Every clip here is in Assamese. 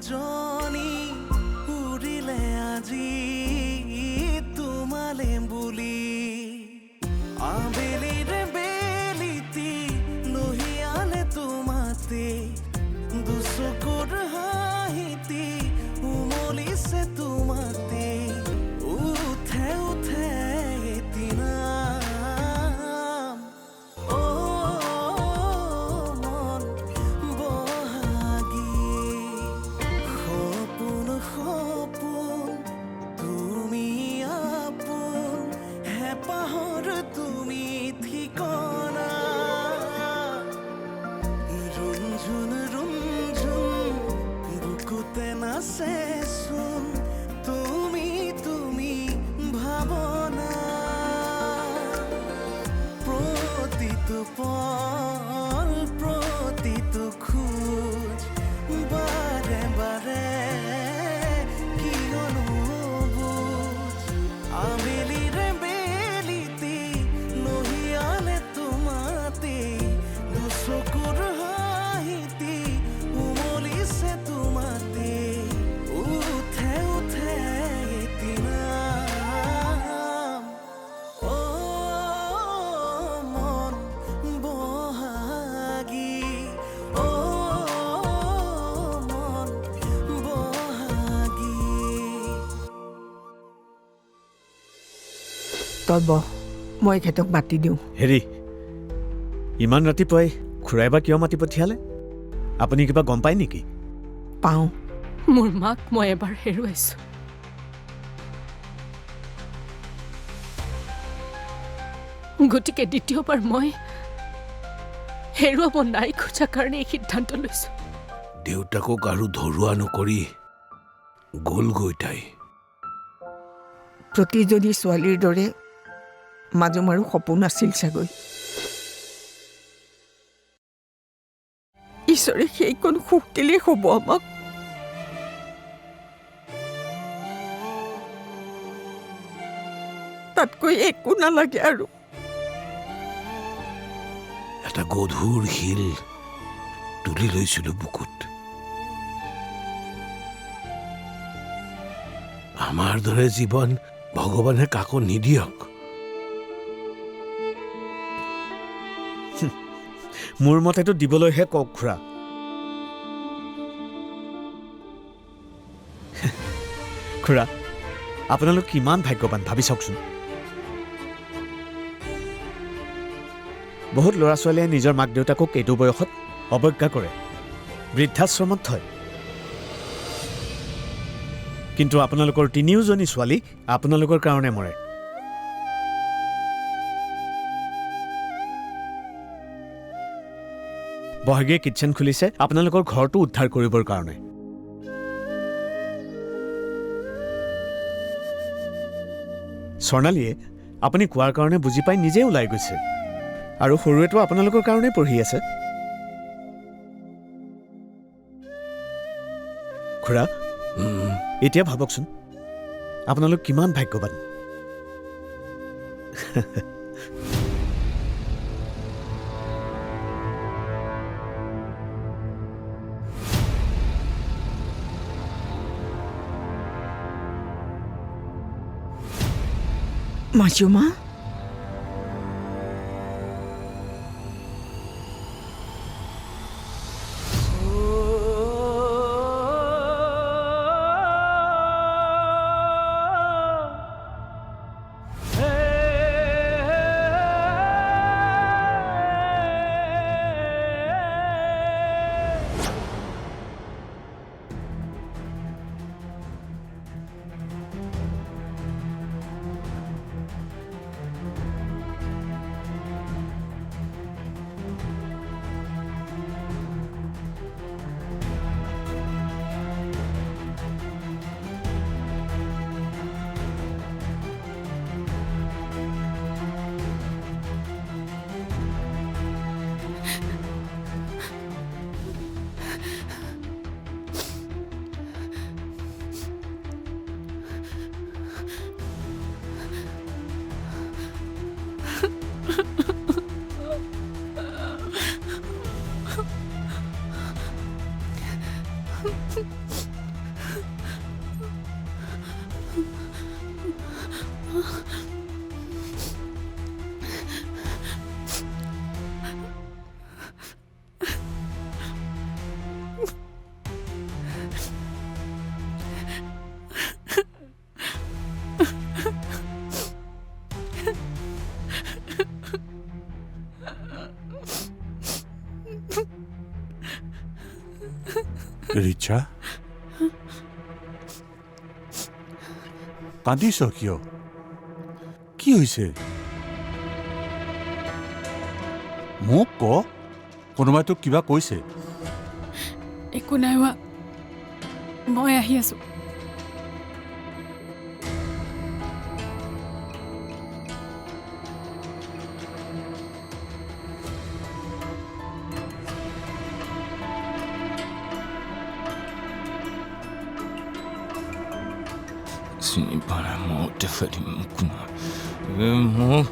জনী উৰিলে আজি তোমালে বুলি আবেলিৰে বেলিতি লহিয়ালে তোমাতে দুচকুৰ হাঁহিতি উমলিছে তোমাতে উঠে উঠে এদিনা মন বহাগী সপোন সপোন তুমি আপোন হেঁপাহৰ তুমি ঠিকনা ৰুমঝুন ৰুমঝুন বুকুতে নাচেচোন তুমি তুমি ভাৱনা প্ৰতিটো পল প্ৰতিটো খোজ বাৰে বাৰে কিয়নো বুজ আবেলিৰে বেলিতি লহিয়ালে তোমাতে দুচকুৰ হাঁহিতি উমলিছে তোমাতে উঠে উঠে এদিনা মন বহাগী মন বহাগী তই বহ মই এখেতক মাতি দিওঁ হেৰি ইমান ৰাতিপুৱাই খুৰাই বা কিয় মাতি পঠিয়ালে আপুনি কিবা গম পায় নেকি পাওঁ মোৰ মাক মই এবাৰ হেৰুৱাইছো গতিকে দ্বিতীয়বাৰ মই হেৰুৱাব নাই খোজা কাৰণে এই সিদ্ধান্ত লৈছো দেউতাকক আৰু ধৰুৱা নকৰি গ'লগৈ তাই প্ৰতিজনী ছোৱালীৰ দৰে মাজুমাৰো সপোন আছিল চাগৈ ঈশ্বৰে সেইকণ সুখ দিলেই হ'ব আমাক তাতকৈ একো নালাগে আৰু এটা গধুৰ শিল তুলি লৈছিলোঁ বুকুত আমাৰ দৰে জীৱন ভগৱানে কাকো নিদিয়ক মোৰ মতেতো দিবলৈহে কওক খুৰা খুৰা আপোনালোক কিমান ভাগ্যৱান ভাবি চাওকচোন বহুত ল'ৰা ছোৱালীয়ে নিজৰ মাক দেউতাকক এইটো বয়সত অৱজ্ঞা কৰে বৃদ্ধাশ্ৰমত থয় কিন্তু আপোনালোকৰ তিনিওজনী ছোৱালী আপোনালোকৰ কাৰণে মৰে বহাগীয়ে কিটচেন খুলিছে আপোনালোকৰ ঘৰটো উদ্ধাৰ কৰিবৰ কাৰণে স্বৰ্ণালীয়ে আপুনি কোৱাৰ কাৰণে বুজি পাই নিজে ওলাই গৈছে আৰু সৰুৱেটো আপোনালোকৰ কাৰণে পঢ়ি আছে খুৰা এতিয়া ভাবকচোন আপোনালোক কিমান ভাগ্যৱান মাজুমা ৰিচা কান্দিছ কিয় কি হৈছে মোক ক কোনোবাই তোক কিবা কৈছে একো নাই হোৱা মই আহি আছো চিনি পাৰা মই দেখুৱাই দিম মোক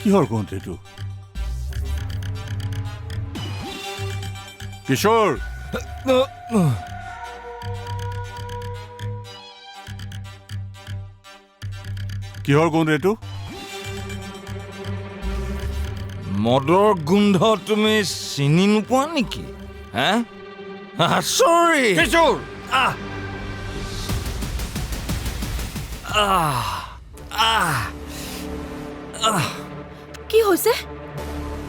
কিহৰ গন্ধ এইটো কিশোৰ কিহৰ গোন্ধ এইটো মদৰ গোন্ধ তুমি চিনি নোপোৱা নেকি হে চৰি কিশোৰ কি হৈছে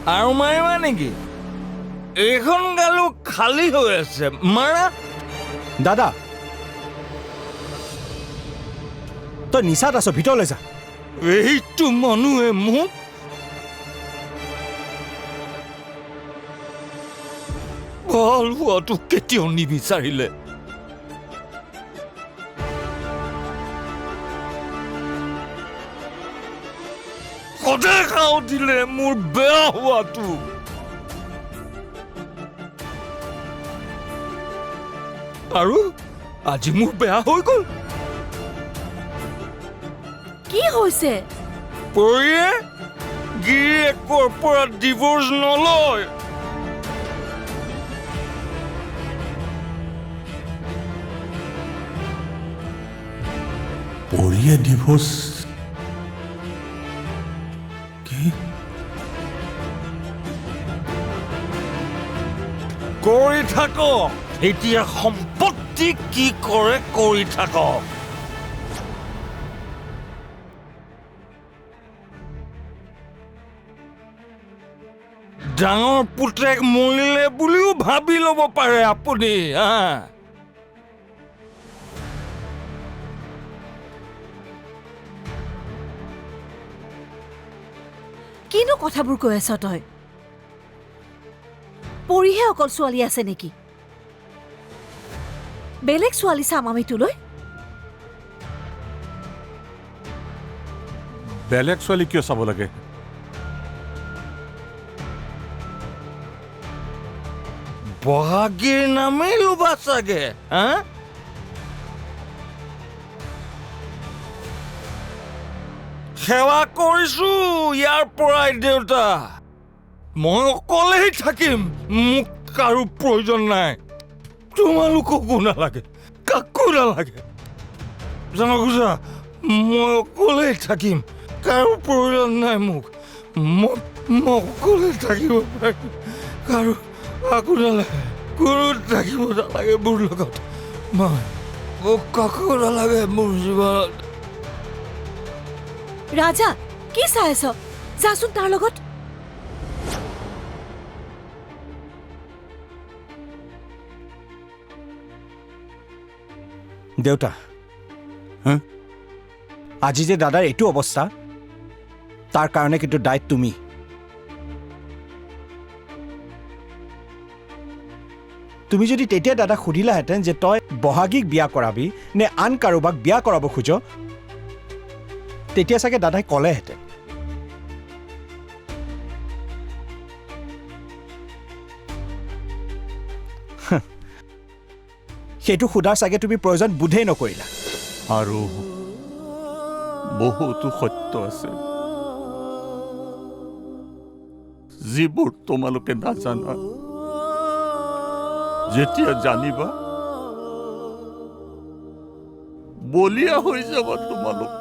আৰু মাৰিবা নেকি এইখন গালো খালী হৈ আছে মাৰা দাদা তই নিচাত আছ ভিতৰলৈ যা এইটো মানুহে মোক ভাল হোৱাটো কেতিয়াও নিবিচাৰিলে সদায় খাওঁ দিলে মোৰ বেয়া হোৱাটো আৰু আজি মোৰ বেয়া হৈ গ'ল কি হৈছে পৰিয়ে গিৰিয়েকৰ পৰা ডিভোৰ্চ নলয় পৰিয়ে ডিভোৰ্চ কি কৰি থাকক এতিয়া সম্পত্তি কি কৰে কৰি থাকক ডাঙৰ পুতেক মৰিলে বুলিও ভাবি ল'ব পাৰে আপুনি কিনো কথাবোৰ কৈ আছ তই পৰিহে অকল ছোৱালী আছে নেকি বেলেগ ছোৱালী চাম আমি তোলৈ বেলেগ ছোৱালী কিয় চাব লাগে বহাগীৰ নামেই ল'বা চাগে সেৱা কৰিছো ইয়াৰ পৰাই দেউতা মই অকলেই থাকিম মোক কাৰো প্ৰয়োজন নাই তোমালোককো নালাগে কাকো নালাগে জানকোজা মই অকলেই থাকিম কাৰো প্ৰয়োজন নাই মোক মই অকলে থাকিব পাৰিম কাৰো কাকো নালাগে কোনো থাকিব নালাগে মোৰ লগত মই মোক কাকো নালাগে মোৰ জীৱনত ৰাজা কি চাই আছ যাচোন তাৰ লগত দেউতা আজি যে দাদাৰ এইটো অৱস্থা তাৰ কাৰণে কিন্তু দায়িত্ব তুমি তুমি যদি তেতিয়া দাদাক সুধিলাহেঁতেন যে তই বহাগীক বিয়া কৰাবি নে আন কাৰোবাক বিয়া কৰাব খোজ তেতিয়া চাগে দাদাই ক'লেহেঁতেন সেইটো সোধাৰ চাগে তুমি প্ৰয়োজন বোধেই নকৰিলা আৰু বহুতো সত্য আছে যিবোৰ তোমালোকে নাজানা যেতিয়া জানিবা বলিয়া হৈ যাব তোমালোক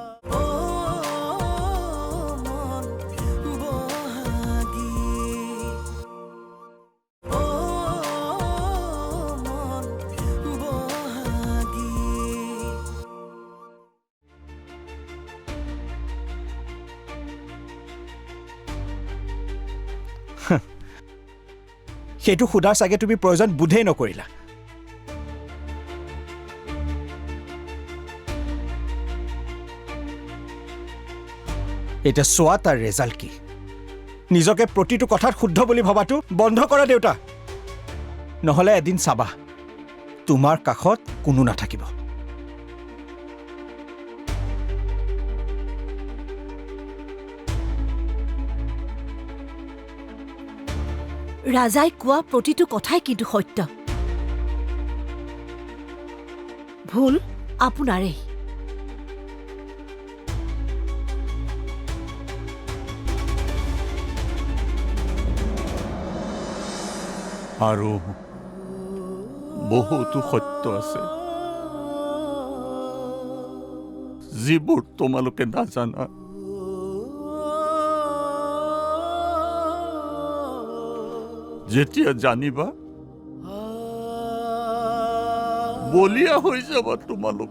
সেইটো সোধাৰ চাগে তুমি প্ৰয়োজন বোধেই নকৰিলা। এতিয়া চোৱা তাৰ ৰেজাল্ট কি। নিজকে প্ৰতিটো কথাত শুদ্ধ বুলি ভবাটো বন্ধ কৰা দেউতা, নহ'লে এদিন চাবা তোমাৰ কাষত কোনো নাথাকিব। ৰাজাই কোৱা প্ৰতিটো কথাই কিন্তু সত্য। ভুল আপোনাৰেই। আৰু বহুতো সত্য আছে যিবোৰ তোমালোকে নাজানা। যেতিয়া জানিবা বলিয়া হৈ যাবা তোমালোক।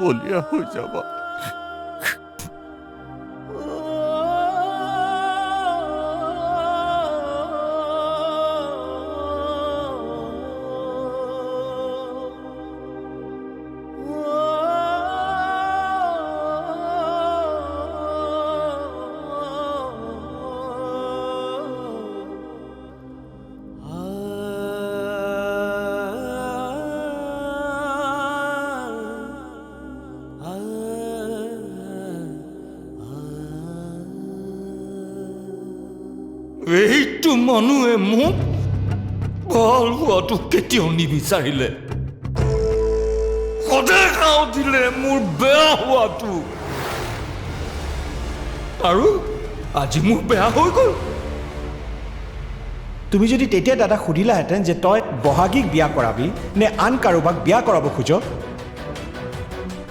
বলিয়া হৈ যাবা। এইটো মানুহে মোক ভাল হোৱাটো কেতিয়াও নিবিচাৰিলে, সদায় খাওঁ দিলে মোৰ বেয়া হোৱাটো। আৰু আজি মোৰ বেয়া হৈ গ'ল। তুমি যদি তেতিয়া দাদাক সুধিলাহেঁতেন যে তই বহাগীক বিয়া কৰাবি নে আন কাৰোবাক বিয়া কৰাব খোজ,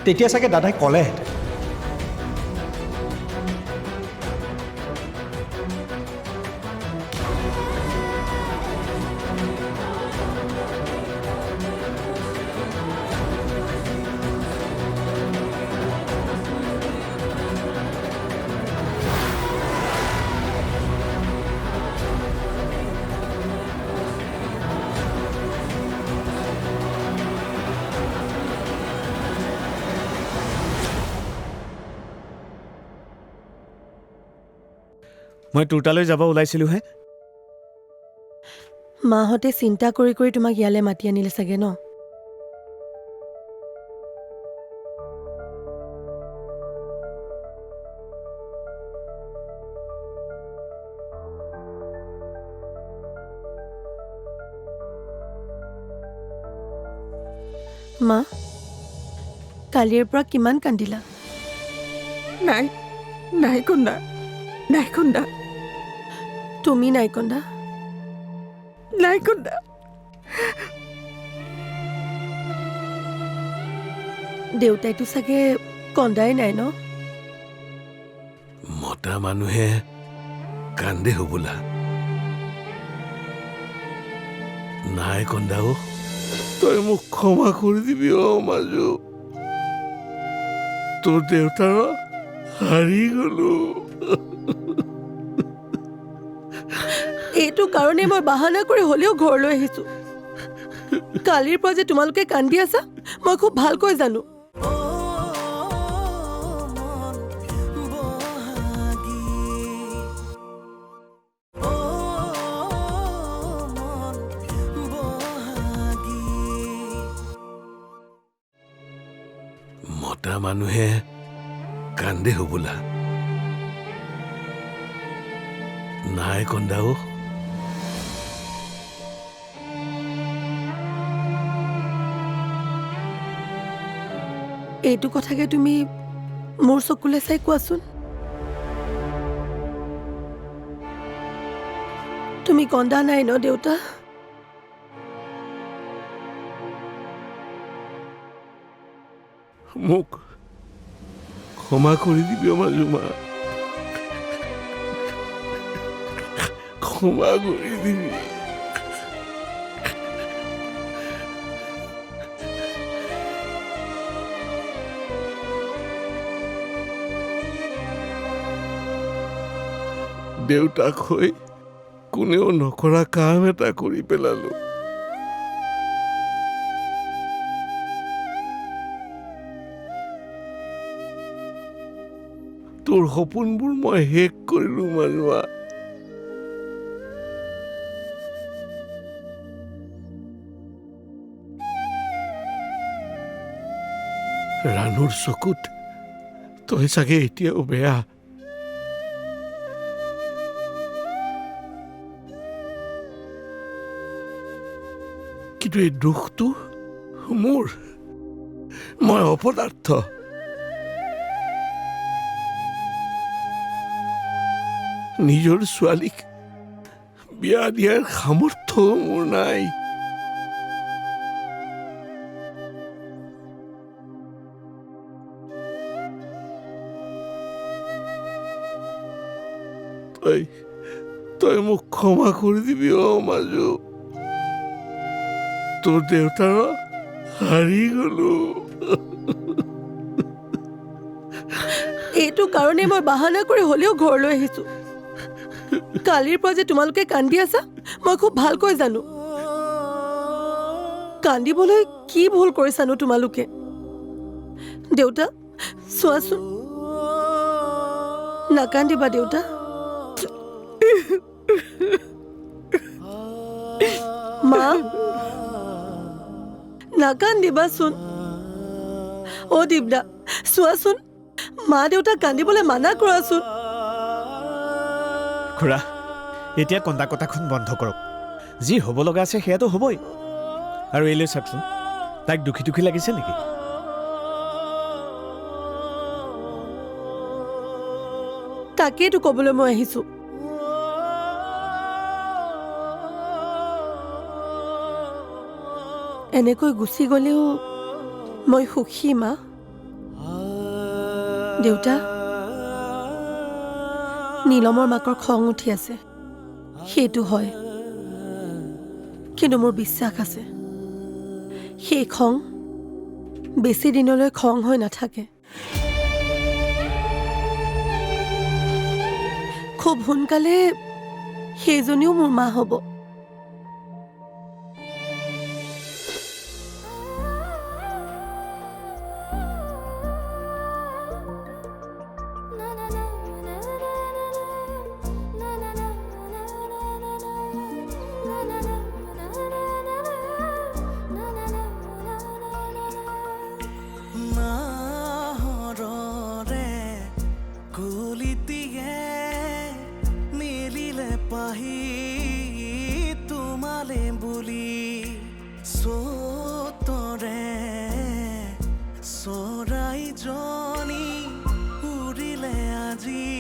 তেতিয়া চাগে দাদাই ক'লেহেঁতেন। মই তোৰ তালৈ যাব ওলাইছিলোহে। মাহঁতে চিন্তা কৰি কৰি তোমাক ইয়ালৈ মাতি আনিলে চাগে ন? মা, কালিৰ পৰা কিমান কান্দিলা? নাই নাই কন্দা, নাই কন্দা, তুমি নাই কন্দা? নাই কন্দা। দেউতাইতো চাগে কন্দাই নাই ন? মতা মানুহে কান্দে হবোলা। নাই কন্দাও, তই মোক ক্ষমা কৰি দিবি অ মাজু। তোৰ দেউতাৰ হাৰি গলো। এইটো কাৰণে মই বাহানা কৰি হ'লেও ঘৰলৈ আহিছো। কালিৰ পৰা যে তোমালোকে কান্দি আছা মই খুব ভালকৈ জানো। মতা মানুহে কান্দে হবোলা। নাই কন্দাও, এইটো কথাকে তুমি মোৰ চকুলে চাই কোৱাচোন। তুমি কন্দা নাই ন দেউতা? মোক ক্ষমা কৰি দিবি মাজুমা, ক্ষমা কৰি দিবি। দেউতাক হৈ কোনেও নকৰা কাম এটা কৰি পেলালো। তোৰ সপোনবোৰ মই শেষ কৰিলো মাজুৱা। ৰাণুৰ চকুত তই চাগে এতিয়াও বেয়া। কিন্তু এই দুখটো মোৰ, মই অপদাৰ্থ। নিজৰ ছোৱালীক বিয়া দিয়াৰ সামৰ্থ্যও মোৰ নাই। তই মোক ক্ষমা কৰি দিবি মাজু। তোৰ দেউতাৰ হাৰি গলো। এইটো কাৰণে মই বাহানা কৰি হ'লেও ঘৰলৈ আহিছো। কালিৰ পৰা যে তোমালোকে কান্দি আছা মই খুব ভালকৈ জানো। কান্দিবলৈ কি ভুল কৰিছানো তোমালোকে? দেউতা চোৱাচোন, নাকান্দিবা দেউতা। মা নাকান্দিবাচোন। অ দিব্যা চোৱাচোন, মা দেউতাক কান্দিবলৈ মানা কৰাচোন। খুৰা, এতিয়া কন্দা কটাখন বন্ধ কৰক। যি হ'ব লগা আছে সেয়াতো হ'বই। আৰু এইলৈ চাওকচোন, তাইক দুখী দুখী লাগিছে নেকি? তাকেইতো ক'বলৈ মই আহিছো। এনেকৈ গুচি গ'লেও মই সুখী মা। দেউতা, নীলমৰ মাকৰ খং উঠি আছে, সেইটো হয়। কিন্তু মোৰ বিশ্বাস আছে সেই খং বেছি দিনলৈ খং হৈ নাথাকে। খুব সোনকালে সেইজনীও মোৰ মা হ'ব। তোমালে বুলি চতৰে চৰাই জনী উৰিলে আজি